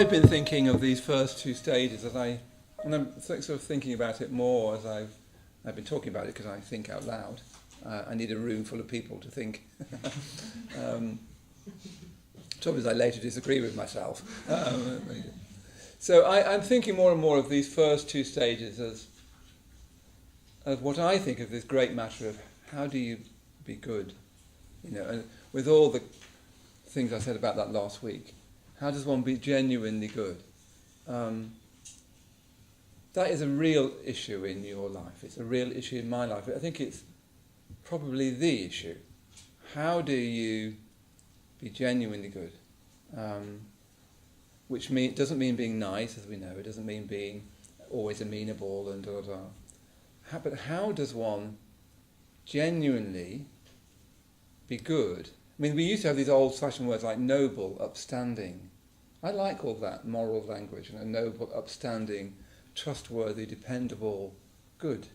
I've been thinking of these first two stages and I'm sort of thinking about it more as I've been talking about it because I think out loud. I need a room full of people to think. Trouble is I later disagree with myself. So I'm thinking more and more of these first two stages as what I think of this great matter of how do you be good? And with all the things I said about that last week, how does one be genuinely good? That is a real issue in your life. It's a real issue in my life. I think it's probably the issue. How do you be genuinely good? Which doesn't mean being nice, as we know. It doesn't mean being always amenable and but how does one genuinely be good? I mean, we used to have these old-fashioned words like noble, upstanding. I like all that moral language, noble, upstanding, trustworthy, dependable, good.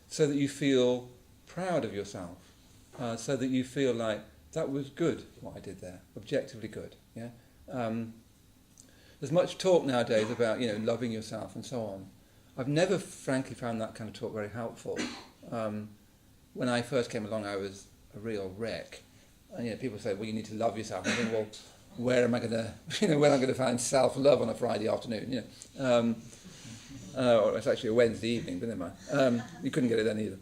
So that you feel proud of yourself, so that you feel like that was good what I did there, objectively good. There's much talk nowadays about loving yourself and so on. I've never, frankly, found that kind of talk very helpful. When I first came along, I was a real wreck, and people say, "Well, you need to love yourself." And I think, well, where am I going to, where am I going to find self-love on a Friday afternoon? It's actually a Wednesday evening, but never mind. You couldn't get it then either.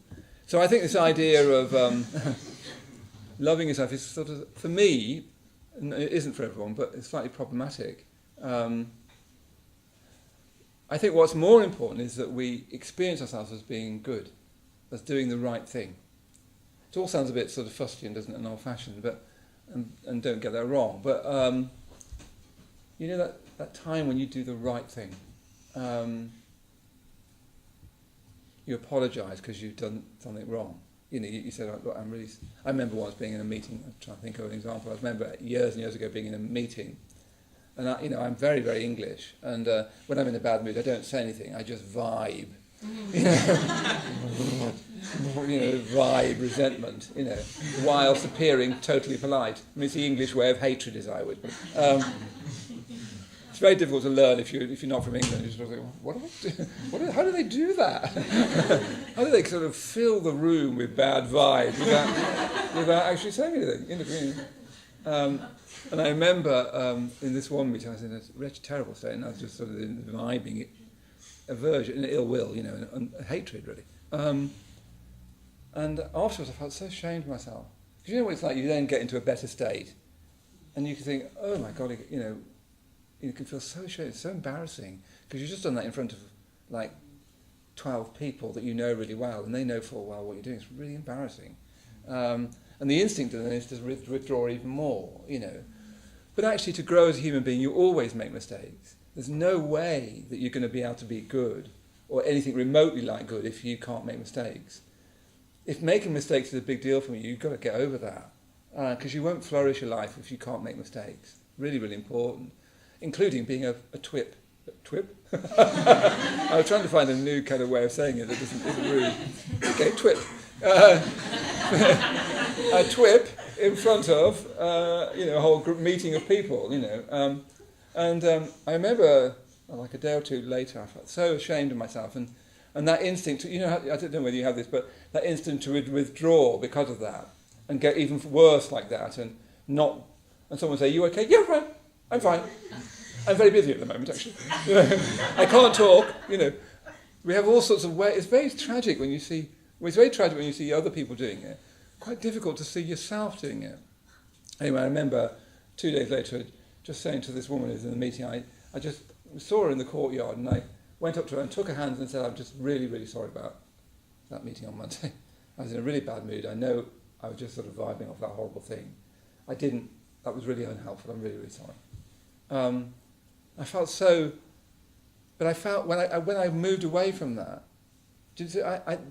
So I think this idea of loving yourself is sort of, for me, and it isn't for everyone, but it's slightly problematic. I think what's more important is that we experience ourselves as being good, as doing the right thing. It all sounds a bit sort of fustian, doesn't it, and old-fashioned, but and don't get that wrong. But that time when you do the right thing, you apologise because you've done something wrong. You said, "Look, I'm really." I remember once being in a meeting. I'm trying to think of an example. I remember years and years ago being in a meeting, and I'm very, very English. And when I'm in a bad mood, I don't say anything. I just vibe. Vibe resentment. Whilst appearing totally polite. I mean, it's the English way of hatred, as I would. It's very difficult to learn if you're not from England. You're sort of like, how do they do that? How do they sort of fill the room with bad vibes without actually saying anything? And I remember in this one meeting, I was in a wretched, terrible state, and I was just sort of vibing aversion, ill will, and hatred, really. And afterwards, I felt so ashamed of myself. Because you know what it's like? You then get into a better state, and you can think, "Oh my God," you can feel so ashamed. It's so embarrassing because you've just done that in front of like 12 people that you know really well, and they know full well what you're doing. It's really embarrassing. And the instinct then is to withdraw even more, But actually, to grow as a human being, you always make mistakes. There's no way that you're going to be able to be good or anything remotely like good if you can't make mistakes. If making mistakes is a big deal for you, you've got to get over that. Because you won't flourish your life if you can't make mistakes. Really, really important. Including being a twip. Twip? I was trying to find a new kind of way of saying it that isn't rude. Okay, twip. A twip in front of, a whole group meeting of people, I remember, like a day or two later, I felt so ashamed of myself, and that instinct, I don't know whether you have this, but that instinct to withdraw because of that, and get even worse like that, and someone say, "You okay?" "Yeah, fine. I'm fine. I'm very busy at the moment, actually. I can't talk." We have all sorts of ways. It's very tragic when you see. Well, it's very tragic when you see other people doing it. Quite difficult to see yourself doing it. Anyway, I remember 2 days later just saying to this woman who was in the meeting, I just saw her in the courtyard, and I went up to her and took her hands and said, "I'm just really, really sorry about that meeting on Monday. I was in a really bad mood. I know I was just sort of vibing off that horrible thing. That was really unhelpful. I'm really, really sorry." I felt so, but I felt when I moved away from that,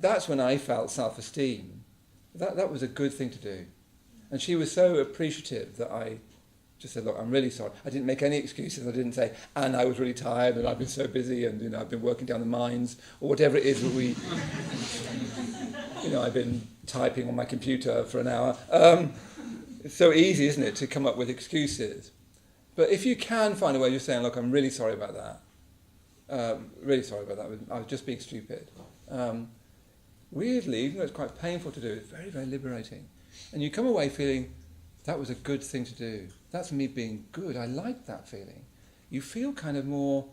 that's when I felt self-esteem. That was a good thing to do. And she was so appreciative that I just said, "Look, I'm really sorry." I didn't make any excuses. I didn't say, "And I was really tired, and I've been so busy, and I've been working down the mines," or whatever it is that we, I've been typing on my computer for an hour. It's so easy, isn't it, to come up with excuses. But if you can find a way of just saying, look, I'm really sorry about that. Really sorry about that. I was just being stupid. Weirdly, even though it's quite painful to do, it's very, very liberating. And you come away feeling, that was a good thing to do. That's me being good. I like that feeling. You feel kind of more,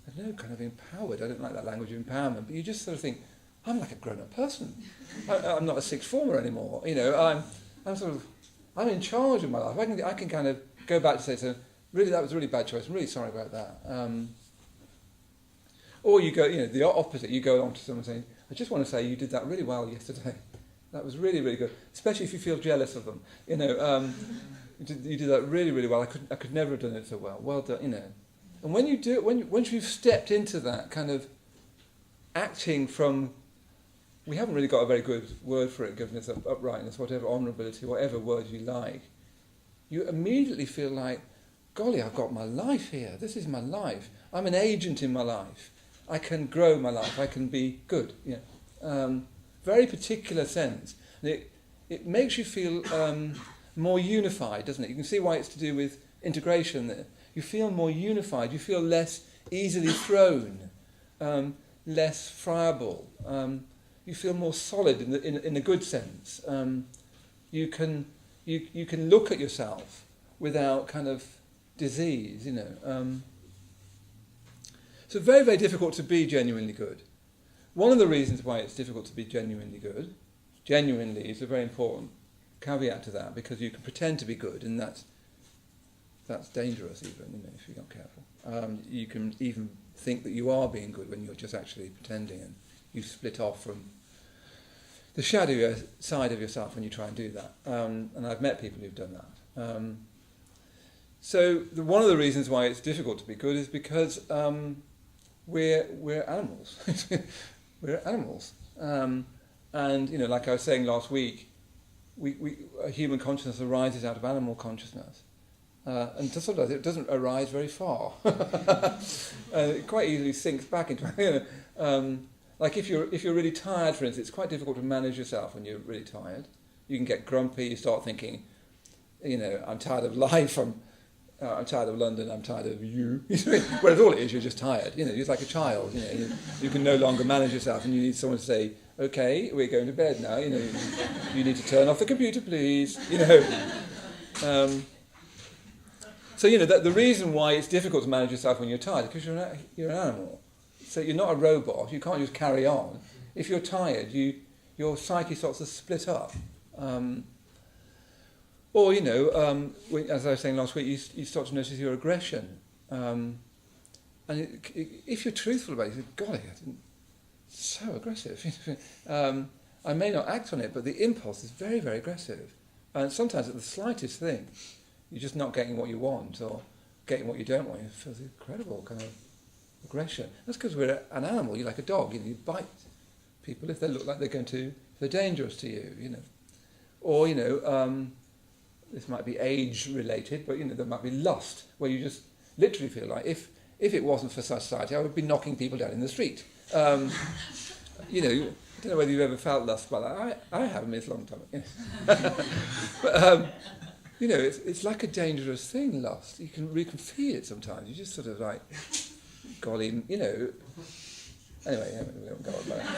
I don't know, kind of empowered. I don't like that language of empowerment, but you just sort of think, I'm like a grown-up person. I'm not a sixth former anymore. I'm in charge of my life. I can kind of go back to say, so really, that was a really bad choice. I'm really sorry about that. Or you go, the opposite. You go along to someone saying, I just want to say you did that really well yesterday. That was really, really good. Especially if you feel jealous of them. You did that really, really well. I could never have done it so well. Well done. And when you do it, once you've stepped into that kind of acting from, we haven't really got a very good word for it, goodness, uprightness, whatever, honourability, whatever word you like, you immediately feel like, golly, I've got my life here. This is my life. I'm an agent in my life. I can grow my life. I can be good. Very particular sense. And it makes you feel more unified, doesn't it? You can see why it's to do with integration there. You feel more unified. You feel less easily thrown, less friable. You feel more solid in a good sense. You can look at yourself without kind of disease, So very, very difficult to be genuinely good. One of the reasons why it's difficult to be genuinely good, is a very important caveat to that, because you can pretend to be good, and that's dangerous even, if you're not careful. You can even think that you are being good when you're just actually pretending, and you split off from the shadowy side of yourself when you try and do that. And I've met people who've done that. So one of the reasons why it's difficult to be good is because we're animals. We're animals. And, like I was saying last week, human consciousness arises out of animal consciousness. And sometimes it doesn't arise very far. It quite easily sinks back into, like if you're really tired, for instance, it's quite difficult to manage yourself when you're really tired. You can get grumpy, you start thinking, I'm tired of life, I'm tired of London, I'm tired of you. Whereas all it is, you're just tired. You're like a child. You can no longer manage yourself, and you need someone to say, "Okay, we're going to bed now." You need to turn off the computer, please. So the reason why it's difficult to manage yourself when you're tired is because you're an animal. So you're not a robot. You can't just carry on. If you're tired, your psyche starts to split up. Or, as I was saying last week, you start to notice your aggression. And if you're truthful about it, you think, golly, so aggressive. I may not act on it, but the impulse is very, very aggressive. And sometimes at the slightest thing, you're just not getting what you want or getting what you don't want. It feels incredible kind of aggression. That's because we're an animal. You're like a dog. You bite people if they look like if they're dangerous to you, Or, this might be age-related, but, there might be lust, where you just literally feel like if it wasn't for society, I would be knocking people down in the street. I don't know whether you've ever felt lust by that. I haven't, it's a long time. But, it's like a dangerous thing, lust. You can feel it sometimes. You just sort of like, golly, Anyway, we don't go on about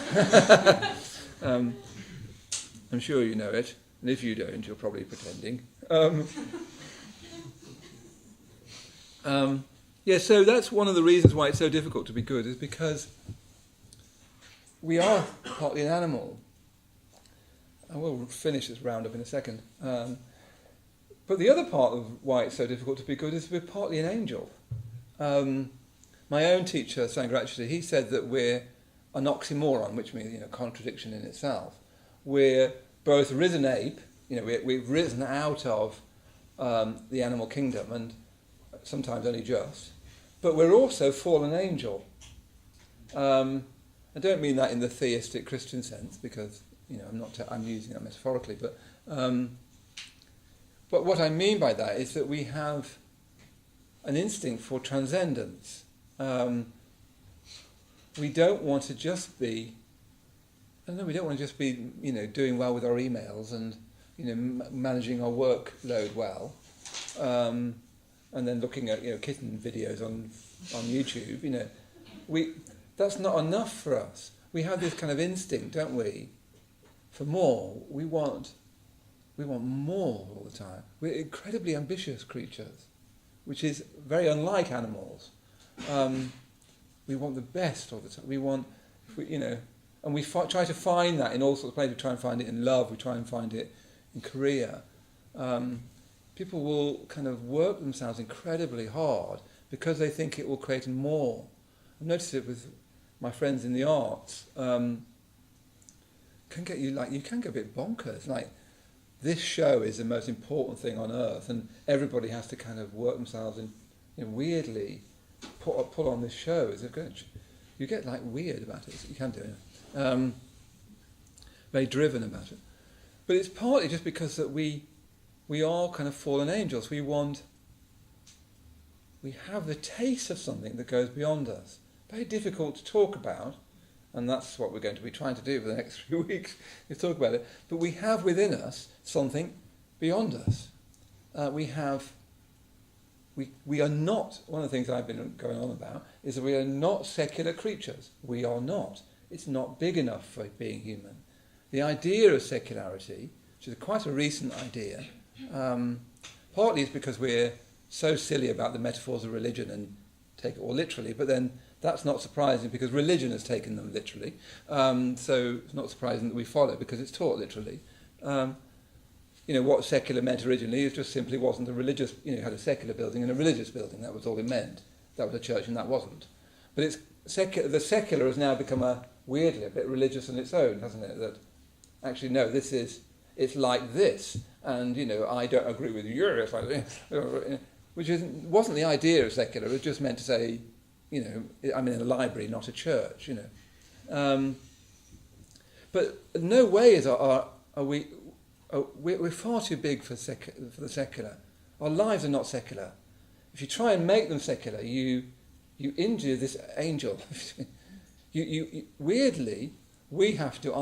it. I'm sure you know it. And if you don't, you're probably pretending. So that's one of the reasons why it's so difficult to be good, is because we are partly an animal. And we'll finish this roundup in a second. But the other part of why it's so difficult to be good is we're partly an angel. My own teacher, Sangha, he said that we're an oxymoron, which means contradiction in itself. We're both risen ape, we've risen out of the animal kingdom, and sometimes only just, but we're also fallen angel. I don't mean that in the theistic Christian sense, because I'm using that metaphorically, but what I mean by that is that we have an instinct for transcendence. We don't want to just be, doing well with our emails and, managing our workload well. and then looking at kitten videos on YouTube, that's not enough for us. We have this kind of instinct, don't we, for more. We want more all the time. We're incredibly ambitious creatures, which is very unlike animals. We want the best all the time. And we try to find that in all sorts of places. We try and find it in love. We try and find it in career. People will kind of work themselves incredibly hard because they think it will create more. I've noticed it with my friends in the arts. You can get a bit bonkers. Like, this show is the most important thing on earth, and everybody has to kind of work themselves and weirdly pull on this show. You get like weird about it. You can do it. Very driven about it. But it's partly just because that we are kind of fallen angels. We have the taste of something that goes beyond us. Very difficult to talk about, and that's what we're going to be trying to do for the next few weeks, is talk about it. But we have within us something beyond us. We are not, one of the things I've been going on about, is that we are not secular creatures. We are not. It's not big enough for being human. The idea of secularity, which is quite a recent idea, partly is because we're so silly about the metaphors of religion and take it all literally, but then that's not surprising because religion has taken them literally. So it's not surprising that we follow because it's taught literally. What secular meant originally is just simply wasn't a religious, you had a secular building and a religious building. That was all it meant. That was a church and that wasn't. But the secular has now become weirdly a bit religious on its own, hasn't it? That actually, no, it's like this, and I don't agree with you. It's like this, which wasn't the idea of secular. It was just meant to say, I'm in a library, not a church. But no way we're far too big for the secular. Our lives are not secular. If you try and make them secular, you injure this angel. Weirdly, I have to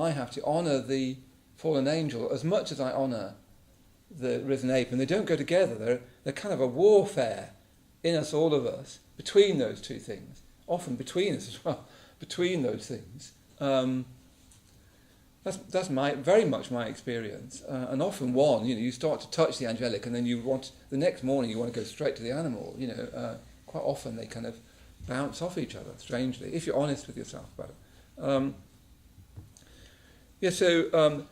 honour the fallen angel as much as I honour the risen ape, and they don't go together. They're kind of a warfare in us, all of us, between those two things. Often between us as well, between those things. That's very much my experience. And often you start to touch the angelic, and then the next morning you want to go straight to the animal. Quite often they kind of bounce off each other, strangely, if you're honest with yourself about it.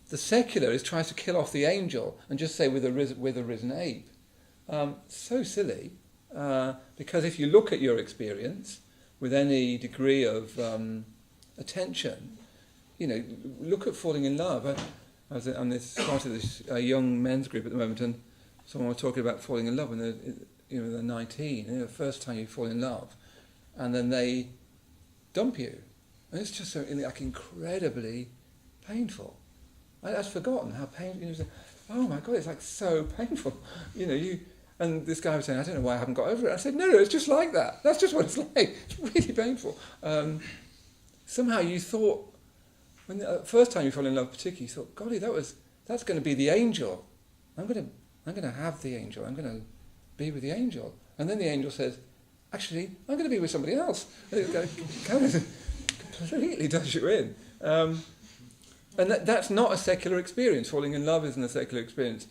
The secular tries to kill off the angel and just say with a risen ape. So silly, because if you look at your experience with any degree of attention, look at falling in love. I was on part of this young men's group at the moment, and someone was talking about falling in love when they're 19, the first time you fall in love, and then they dump you, and it's just so incredibly painful. I'd forgotten how painful. Oh my God, it's like so painful. And this guy was saying, I don't know why I haven't got over it. I said, no, it's just like that. That's just what it's like. It's really painful. Somehow you thought, when the first time you fall in love, particularly, you thought, golly, that's going to be the angel. I'm going to have the angel. I'm going to be with the angel. And then the angel says, actually, I'm going to be with somebody else. And it kind of completely does you in. And that's not a secular experience. Falling in love isn't a secular experience.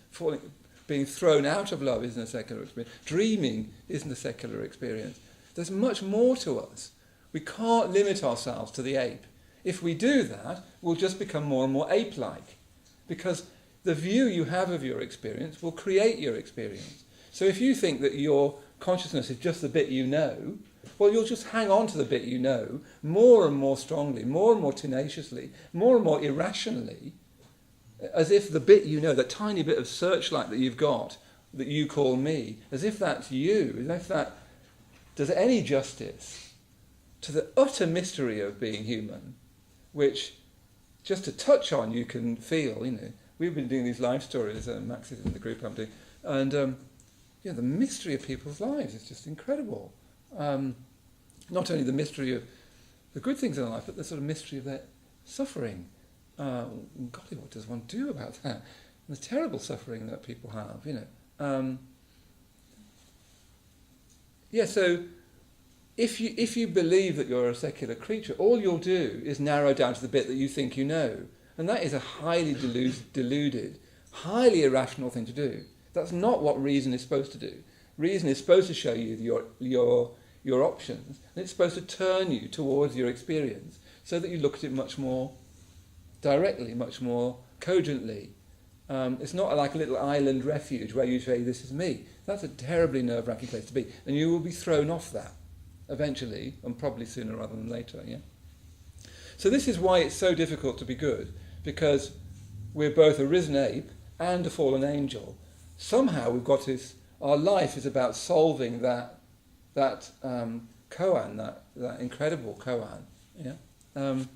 Being thrown out of love isn't a secular experience. Dreaming isn't a secular experience. There's much more to us. We can't limit ourselves to the ape. If we do that, we'll just become more and more ape-like. Because the view you have of your experience will create your experience. So if you think that your consciousness is just the bit you know, well, you'll just hang on to the bit you know more and more strongly, more and more tenaciously, more and more irrationally, as if the bit you know, that tiny bit of searchlight that you've got, that you call me, as if that's you, as if that does any justice to the utter mystery of being human, which, just to touch on, you can feel, We've been doing these life stories, Max is in the group I'm doing, and the mystery of people's lives is just incredible. Not only the mystery of the good things in life, but the sort of mystery of their suffering. Golly, what does one do about that? And the terrible suffering that people have, So if you believe that you're a secular creature, all you'll do is narrow down to the bit that you think you know. And that is a highly deluded, highly irrational thing to do. That's not what reason is supposed to do. Reason is supposed to show you your options, and it's supposed to turn you towards your experience so that you look at it much more directly, much more cogently. It's not like a little island refuge where you say, this is me. That's a terribly nerve-wracking place to be. And you will be thrown off that eventually, and probably sooner rather than later. Yeah. So this is why it's so difficult to be good, because we're both a risen ape and a fallen angel. Somehow we've got this, our life is about solving that koan, that incredible koan. Yeah. And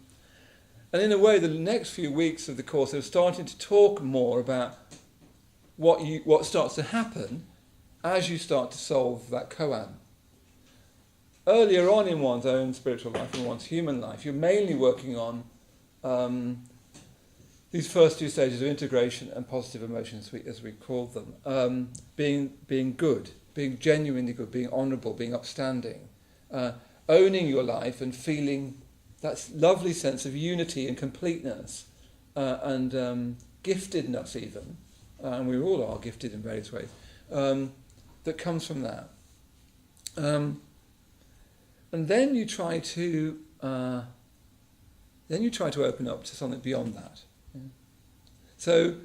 in a way, the next few weeks of the course are starting to talk more about what starts to happen as you start to solve that koan. Earlier on in one's own spiritual life and one's human life, you're mainly working on these first two stages of integration and positive emotions, as we called them, being good, being genuinely good, being honourable, being upstanding, owning your life and feeling that lovely sense of unity and completeness and giftedness even, and we all are gifted in various ways, that comes from that. And then you try to open up to something beyond that. Yeah. So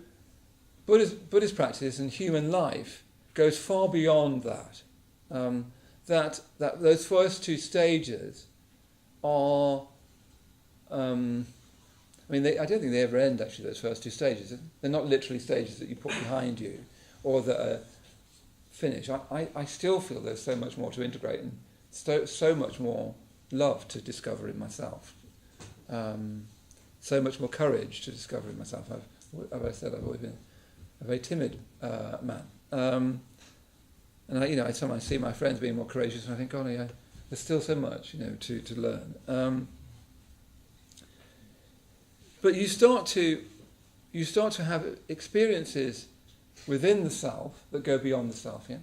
Buddhist practice and human life goes far beyond that. That those first two stages are. I don't think they ever end. Actually, those first two stages. They're not literally stages that you put behind you, or that are finished. I still feel there's so much more to integrate and so much more love to discover in myself. So much more courage to discover in myself. As I said, I've always been a very timid man. And I sometimes see my friends being more courageous, and I think, oh, yeah, there's still so much, to learn. But you start to have experiences within the self that go beyond the self. Yeah.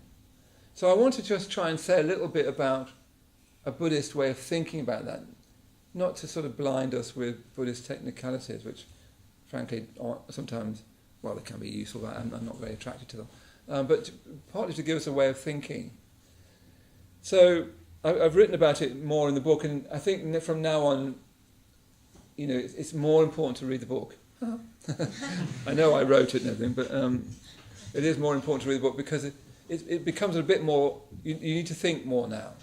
So I want to just try and say a little bit about a Buddhist way of thinking about that, not to sort of blind us with Buddhist technicalities, which, frankly, are sometimes, well, they can be useful, but I'm not very attracted to them. But partly to give us a way of thinking. So I've written about it more in the book, and I think from now on, it's more important to read the book. I know I wrote it and everything, but it is more important to read the book because it becomes a bit more. You need to think more now.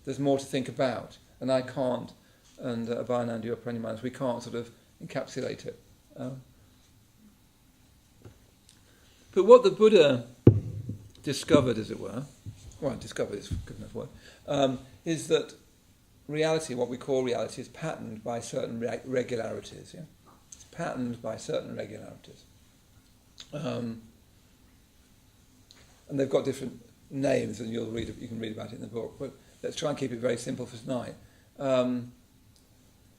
There's more to think about, and I can't. And Abhayanandi or Prajnamanas, we can't sort of encapsulate it. But what the Buddha discovered, as it were, discovered is a good enough word, is that reality, what we call reality, is patterned by certain regularities. Yeah? It's patterned by certain regularities. And they've got different names, and you can read about it in the book. But let's try and keep it very simple for tonight.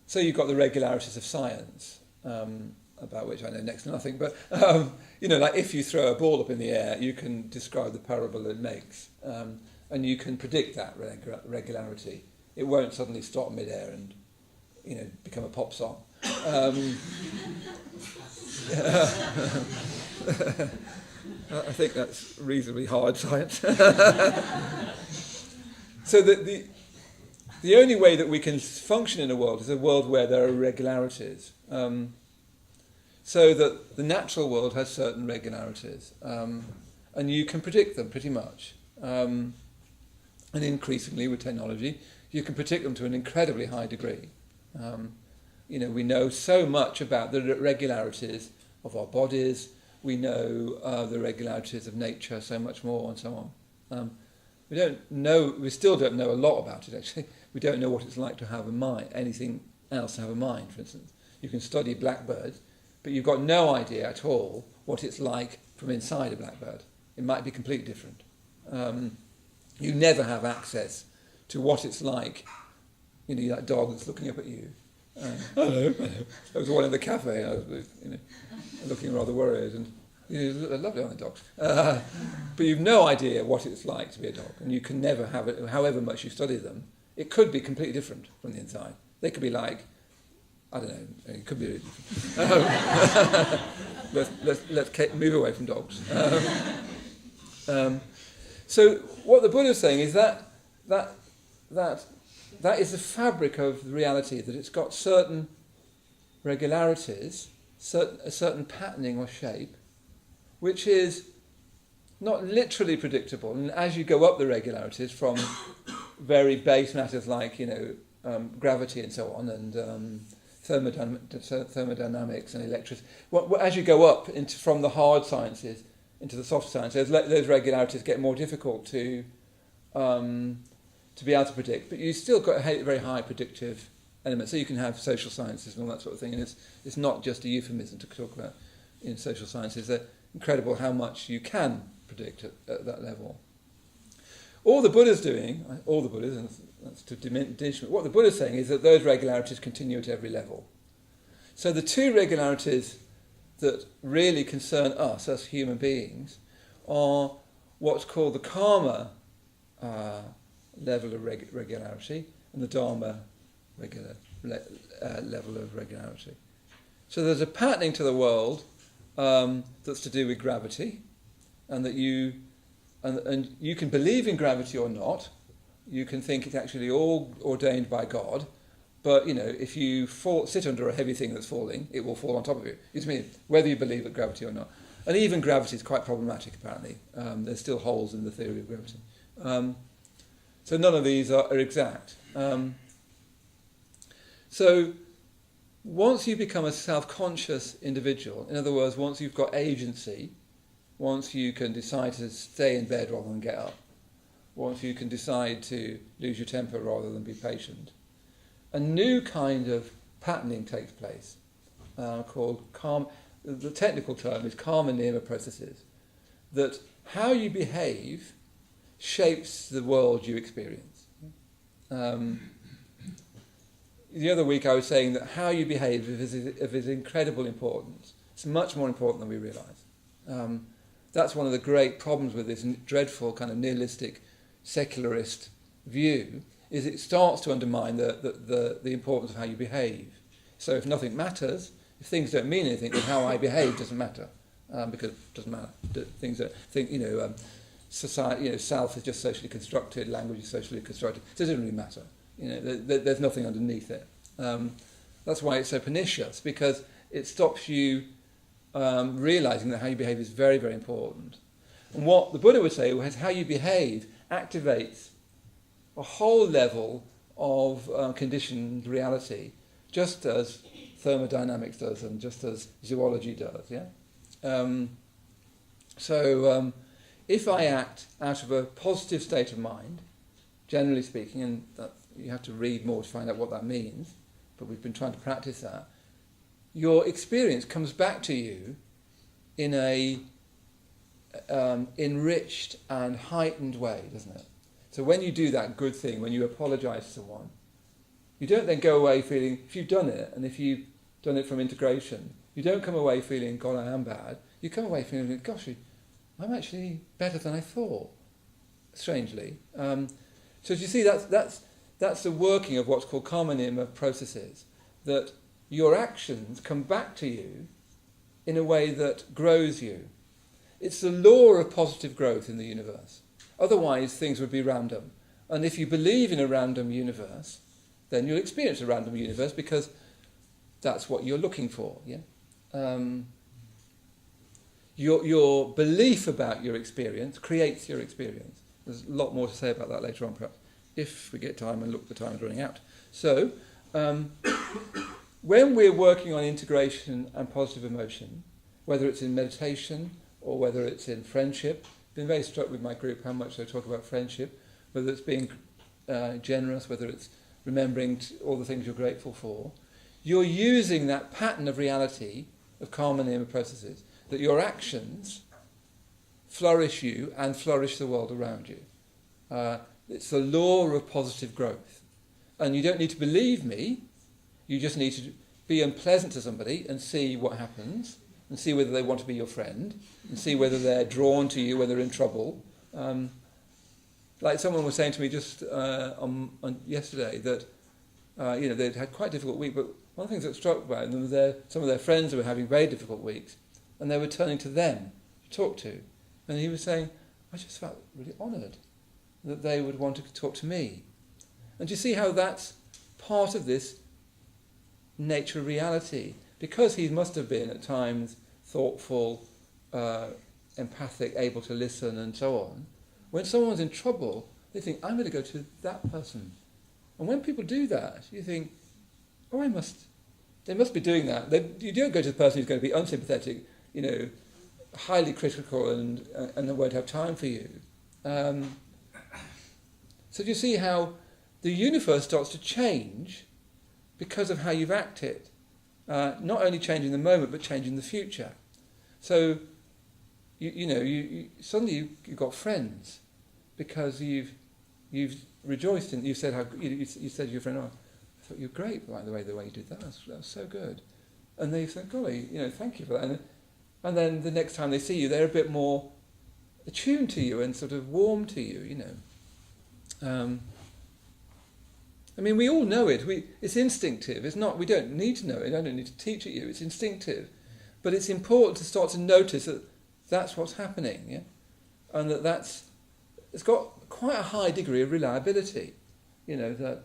So you've got the regularities of science, about which I know next to nothing. But like if you throw a ball up in the air, you can describe the parable it makes, and you can predict that regularity. It won't suddenly stop mid-air and become a pop song. I think that's reasonably hard science. So that the only way that we can function in a world is a world where there are regularities. So that the natural world has certain regularities, and you can predict them pretty much. And increasingly with technology, you can predict them to an incredibly high degree. We know so much about the regularities of our bodies. We know the regularities of nature so much more, and so on. We still don't know a lot about it, actually. We don't know what it's like to have a mind, anything else to have a mind, for instance. You can study blackbirds, but you've got no idea at all what it's like from inside a blackbird. It might be completely different. You never have access to what it's like, that dog that's looking up at you. Hello. There was one in the cafe, I was looking rather worried, and They're lovely, aren't they, dogs? But you've no idea what it's like to be a dog, and you can never have it, however much you study them. It could be completely different from the inside. They could be like, I don't know, it could be really different. Let's move away from dogs. So what the Buddha is saying is that is the fabric of reality, that it's got certain regularities, a certain patterning or shape, which is not literally predictable. And as you go up the regularities from very base matters like, gravity and so on, and thermodynamics and electricity, as you go up from the hard sciences into the soft sciences, those regularities get more difficult to be able to predict. But you still got a very high predictive element. So you can have social sciences and all that sort of thing, and it's not just a euphemism to talk about in social sciences. They're incredible how much you can predict at that level. All the Buddha's doing, and that's to diminish, what the Buddha's saying is that those regularities continue at every level. So the two regularities that really concern us as human beings are what's called the karma level of regularity and the dharma level of regularity. So there's a patterning to the world that's to do with gravity, and that you can believe in gravity or not. You can think it's actually all ordained by God, but if you sit under a heavy thing that's falling, it will fall on top of you. It's whether you believe in gravity or not. And even gravity is quite problematic, apparently. There's still holes in the theory of gravity. So none of these are exact. So once you become a self-conscious individual, in other words, once you've got agency, once you can decide to stay in bed rather than get up, once you can decide to lose your temper rather than be patient, a new kind of patterning takes place called karma. The technical term is karma niyama processes, that how you behave shapes the world you experience. The other week I was saying that how you behave is incredible importance. It's much more important than we realise. That's one of the great problems with this dreadful kind of nihilistic, secularist view, is it starts to undermine the importance of how you behave. So if nothing matters, if things don't mean anything, then how I behave doesn't matter, because it doesn't matter. Society, self is just socially constructed, language is socially constructed, so it doesn't really matter. There's nothing underneath it. That's why it's so pernicious, because it stops you realising that how you behave is very, very important. And what the Buddha would say is how you behave activates a whole level of conditioned reality, just as thermodynamics does and just as zoology does. Yeah. If I act out of a positive state of mind, generally speaking, and that you have to read more to find out what that means, but we've been trying to practice that, your experience comes back to you in a enriched and heightened way, doesn't it? So when you do that good thing, when you apologise to someone, you don't then go away feeling, if you've done it, and if you've done it from integration, you don't come away feeling, God, I am bad. You come away feeling, gosh, I'm actually better than I thought, strangely. So as you see, that's the working of what's called karma niyama processes, that your actions come back to you in a way that grows you. It's the law of positive growth in the universe. Otherwise, things would be random. And if you believe in a random universe, then you'll experience a random universe, because that's what you're looking for. Yeah. Your belief about your experience creates your experience. There's a lot more to say about that later on, perhaps, if we get time and look, the time is running out. So, when we're working on integration and positive emotion, whether it's in meditation or whether it's in friendship, I've been very struck with my group how much they talk about friendship, whether it's being generous, whether it's remembering all the things you're grateful for, you're using that pattern of reality of karma niyama processes, that your actions flourish you and flourish the world around you. It's the law of positive growth. And you don't need to believe me, you just need to be unpleasant to somebody and see what happens, and see whether they want to be your friend, and see whether they're drawn to you when they're in trouble. Like someone was saying to me just on yesterday that they'd had quite a difficult week, but one of the things that struck about them was some of their friends were having very difficult weeks, and they were turning to them to talk to. And he was saying, I just felt really honoured that they would want to talk to me. And do you see how that's part of this nature reality? Because he must have been at times thoughtful, empathic, able to listen and so on, when someone's in trouble, they think, I'm going to go to that person. And when people do that, you think, they must be doing that. You don't go to the person who's going to be unsympathetic, highly critical and they won't have time for you. So do you see how the universe starts to change because of how you've acted? Not only changing the moment, but changing the future. So, you suddenly you've got friends because you've rejoiced in. You said you said to your friend, "Oh, I thought you were great by the way you did that. That was so good." And they said, "Golly, thank you for that." And then the next time they see you, they're a bit more attuned to you and sort of warm to you. We all know it. It's instinctive. It's not. We don't need to know it. I don't need to teach it you. It's instinctive, but it's important to start to notice that that's what's happening. Yeah, and it's got quite a high degree of reliability. That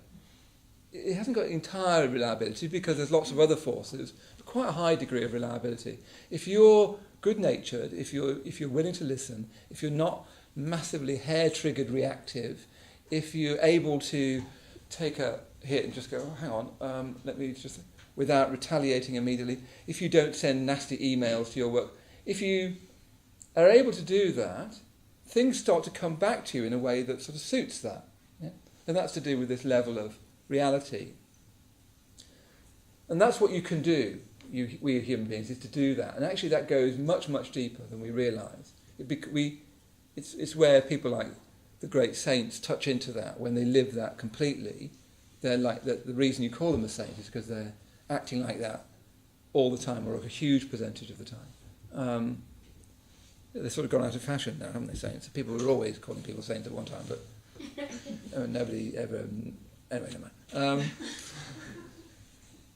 it hasn't got entire reliability because there's lots of other forces. But quite a high degree of reliability. If you're good-natured, if you're willing to listen, if you're not massively hair-triggered reactive, if you're able to take a hit and just go, oh, hang on, let me just, without retaliating immediately, if you don't send nasty emails to your work, if you are able to do that, things start to come back to you in a way that sort of suits that. Yeah? And that's to do with this level of reality. And that's what you can do, we human beings, is to do that. And actually that goes much, much deeper than we realise. It's where people like the great saints touch into that. When they live that completely, they're like the reason you call them a saint is because they're acting like that all the time, or a huge percentage of the time. They've sort of gone out of fashion now, haven't they, saints? People were always calling people saints at one time, but nobody ever... Anyway, never mind.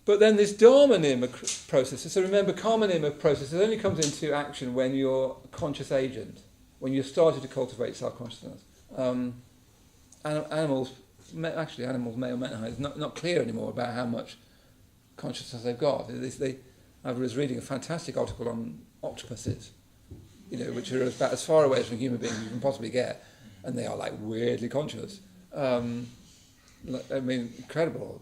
But then this dharma-nima process, so remember, karma-nima process only comes into action when you're a conscious agent, when you've started to cultivate self-consciousness. Animals male or female, is not clear anymore about how much consciousness they've got. I was reading a fantastic article on octopuses, which are about as far away from human beings as you can possibly get, and they are like weirdly conscious. Incredible.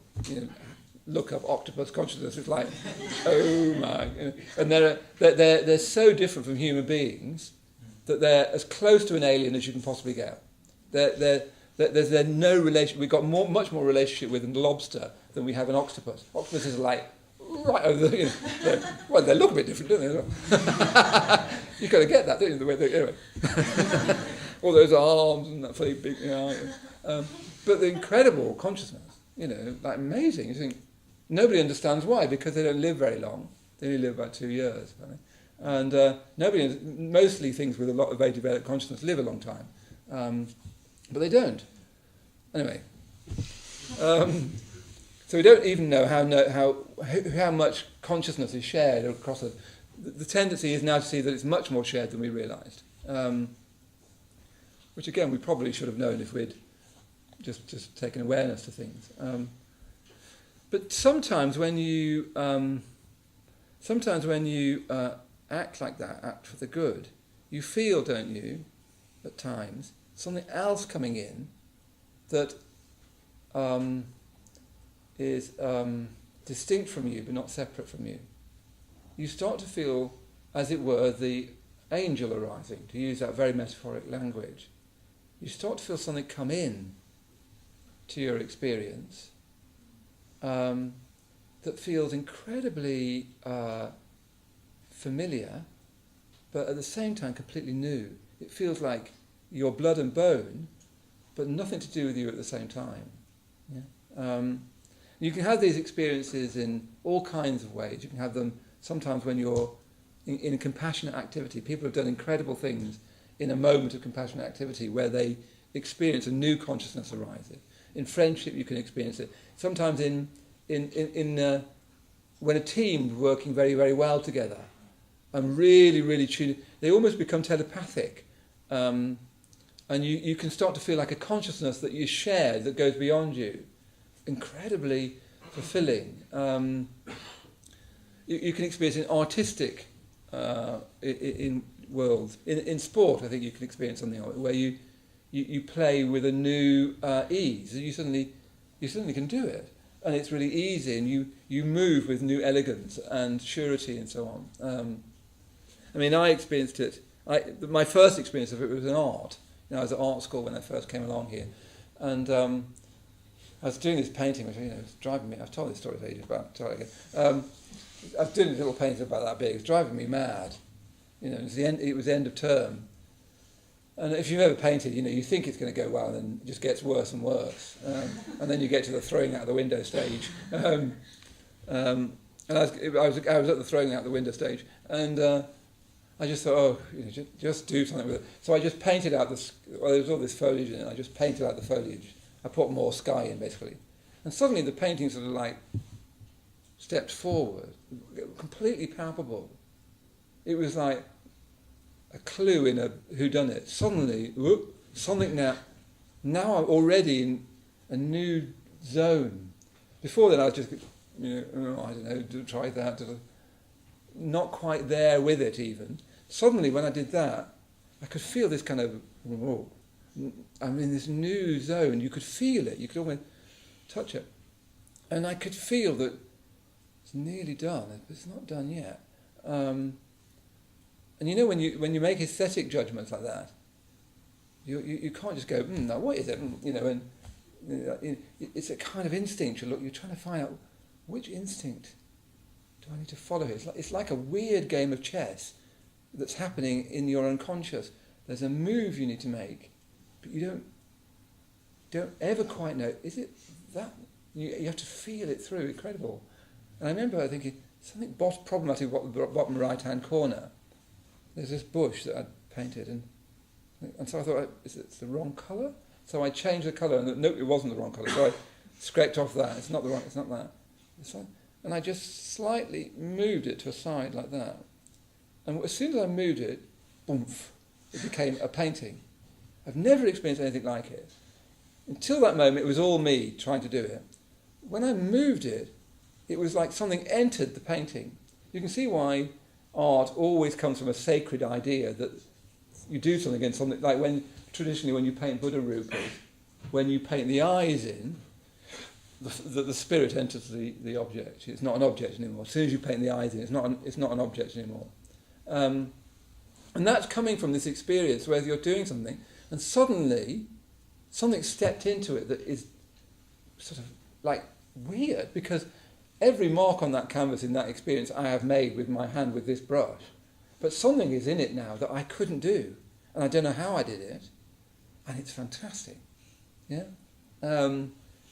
Look up octopus consciousness. It's like, oh my! And they're so different from human beings that they're as close to an alien as you can possibly get. There's no relation. We've got much more relationship with a lobster than we have an octopus. Octopuses are like right over the. They look a bit different, don't they? You've got to get that, don't you? The way anyway. All those arms and that funny big. But the incredible consciousness, like amazing. You think nobody understands why, because they don't live very long. They only live about 2 years, apparently. And mostly things with a lot of very developed consciousness live a long time, but they don't. Anyway, so we don't even know how much consciousness is shared across the tendency is now to see that it's much more shared than we realised, which again we probably should have known if we'd just taken awareness to things. But sometimes when you act like that, act for the good, you feel, don't you, at times, something else coming in that is distinct from you but not separate from you. You start to feel, as it were, the angel arising, to use that very metaphoric language. You start to feel something come in to your experience that feels incredibly familiar, but at the same time completely new. It feels like your blood and bone, but nothing to do with you at the same time. Yeah? You can have these experiences in all kinds of ways. You can have them sometimes when you're in a compassionate activity. People have done incredible things in a moment of compassionate activity where they experience a new consciousness arises. In friendship, you can experience it. Sometimes when a team is working very, very well together and really, really tune, they almost become telepathic. And you can start to feel like a consciousness that you share that goes beyond you. Incredibly fulfilling. You can experience in artistic in worlds. In sport, I think you can experience something where you play with a new ease. You suddenly can do it. And it's really easy, and you move with new elegance and surety and so on. I experienced it. My first experience of it was in art. I was at art school when I first came along here, and I was doing this painting, which was driving me. I've told this story for ages, but I'll tell it again. I was doing this little painting about that big. It was driving me mad. It was the end of term. And if you've ever painted, you think it's going to go well, and then it just gets worse and worse. And then you get to the throwing out the window stage. And I was at the throwing out the window stage, and I just thought, just do something with it. So I just painted out there was all this foliage in it. I just painted out the foliage. I put more sky in, basically. And suddenly the painting sort of like stepped forward, completely palpable. It was like a clue in a whodunit. Suddenly, something now I'm already in a new zone. Before then I was just, I don't know, try that. Not quite there with it even. Suddenly when I did that, I could feel this kind of, I'm in this new zone. You could feel it. You could almost touch it. And I could feel that it's nearly done, but it's not done yet. And when you make aesthetic judgments like that, you can't just go, now what is it? It's a kind of instinct. You're trying to find out which instinct do I need to follow here. It's like a weird game of chess that's happening in your unconscious. There's a move you need to make, but you don't ever quite know. Is it that? You have to feel it through. Incredible. And I remember thinking something problematic about the bottom right-hand corner. There's this bush that I'd painted, and so I thought, is it the wrong colour? So I changed the colour, and no, it wasn't the wrong colour. So I scraped off that. It's not that. And I just slightly moved it to a side like that. And as soon as I moved it, boomf, it became a painting. I've never experienced anything like it. Until that moment, it was all me trying to do it. When I moved it, it was like something entered the painting. You can see why art always comes from a sacred idea that you do something against something. Like traditionally when you paint Buddha rupas, when you paint the eyes in, the spirit enters the object. It's not an object anymore. As soon as you paint the eyes in, it's not an object anymore. And that's coming from this experience where you're doing something and suddenly something stepped into it that is sort of like weird, because every mark on that canvas in that experience I have made with my hand with this brush, but something is in it now that I couldn't do, and I don't know how I did it, and it's fantastic. Yeah,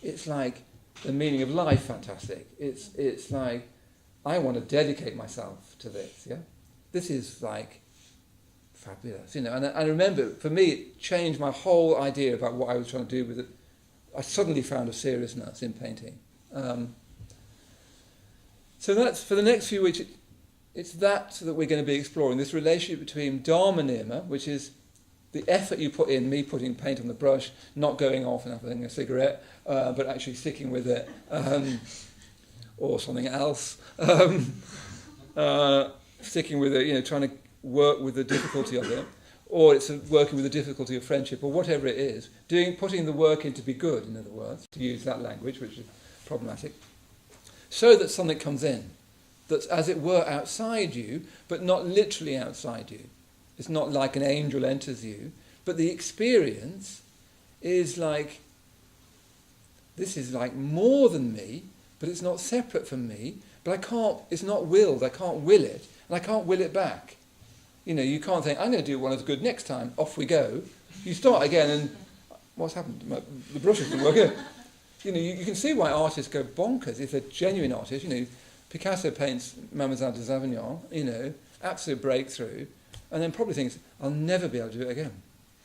it's like the meaning of life. Fantastic. It's like I want to dedicate myself to this. Yeah, this is like fabulous. And I remember for me it changed my whole idea about what I was trying to do with it. I suddenly found a seriousness in painting. So that's, for the next few weeks, it's that we're going to be exploring, this relationship between Dharma Nirma, which is the effort you put in, me putting paint on the brush, not going off and having a cigarette, but actually sticking with it, or something else, sticking with it, trying to work with the difficulty of it, or it's working with the difficulty of friendship, or whatever it is, putting the work in to be good, in other words, to use that language, which is problematic, so that something comes in that's, as it were, outside you, but not literally outside you. It's not like an angel enters you, but the experience is like, this is like more than me, but it's not separate from me, but it's not willed, I can't will it, and I can't will it back. You can't think, I'm going to do one as good next time, off we go. You start again and, what's happened? The brush isn't working. You can see why artists go bonkers if they're genuine artists. Picasso paints Mademoiselle de Savignon, absolute breakthrough, and then probably thinks, I'll never be able to do it again.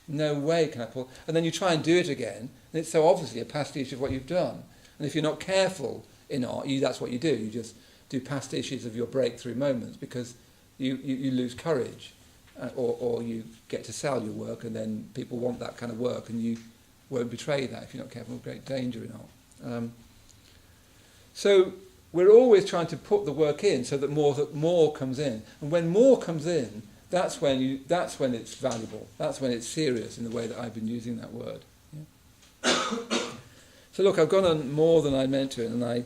No way can I pull. And then you try and do it again, and it's so obviously a pastiche of what you've done. And if you're not careful in art, that's what you do. You just do pastiches of your breakthrough moments because you lose courage, or you get to sell your work, and then people want that kind of work, and you won't betray that if you're not careful. Great danger in art. So we're always trying to put the work in so that more comes in, and when more comes in, that's when it's valuable. That's when it's serious in the way that I've been using that word. Yeah? So look, I've gone on more than I meant to, and I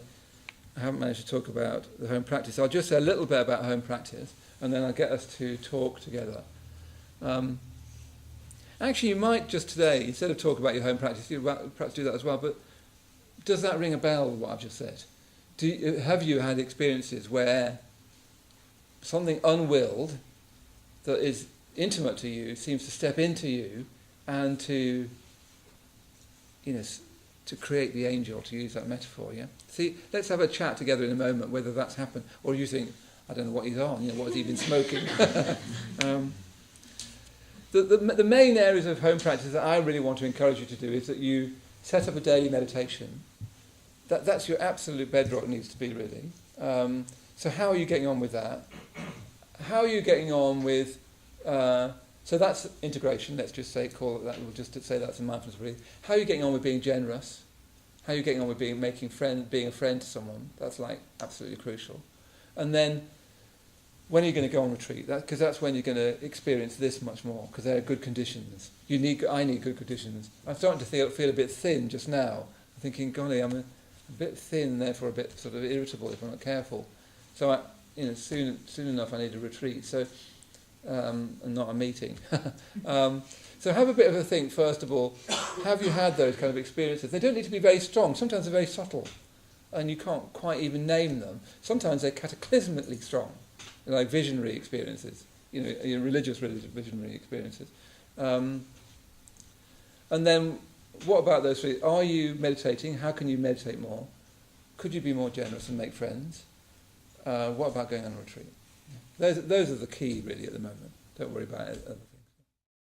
haven't managed to talk about the home practice. I'll just say a little bit about home practice, and then I'll get us to talk together. Actually, you might just today, instead of talk about your home practice, you perhaps do that as well, but does that ring a bell, what I've just said? Have you had experiences where something unwilled that is intimate to you seems to step into you and to create the angel, to use that metaphor, yeah? See, let's have a chat together in a moment whether that's happened, or you think, I don't know what he's on, what has he been smoking? The main areas of home practice that I really want to encourage you to do is that you set up a daily meditation. That's your absolute bedrock, needs to be, really. So how are you getting on with that? How are you getting on with... so that's integration, let's just call it that. We'll just say that's a mindfulness breathing. How are you getting on with being generous? How are you getting on with being a friend to someone? That's absolutely crucial. And then, when are you going to go on retreat? Because that's when you're going to experience this much more, because there are good conditions. I need good conditions. I'm starting to feel a bit thin just now. I'm thinking, golly, I'm a bit thin and therefore a bit sort of irritable if I'm not careful. So soon enough I need a retreat. So and not a meeting. So have a bit of a think, first of all. Have you had those kind of experiences? They don't need to be very strong. Sometimes they're very subtle, and you can't quite even name them. Sometimes they're cataclysmically strong, like visionary experiences, religious visionary experiences. And then, what about those three? Are you meditating? How can you meditate more? Could you be more generous and make friends? What about going on a retreat? Those are the key, really, at the moment. Don't worry about it.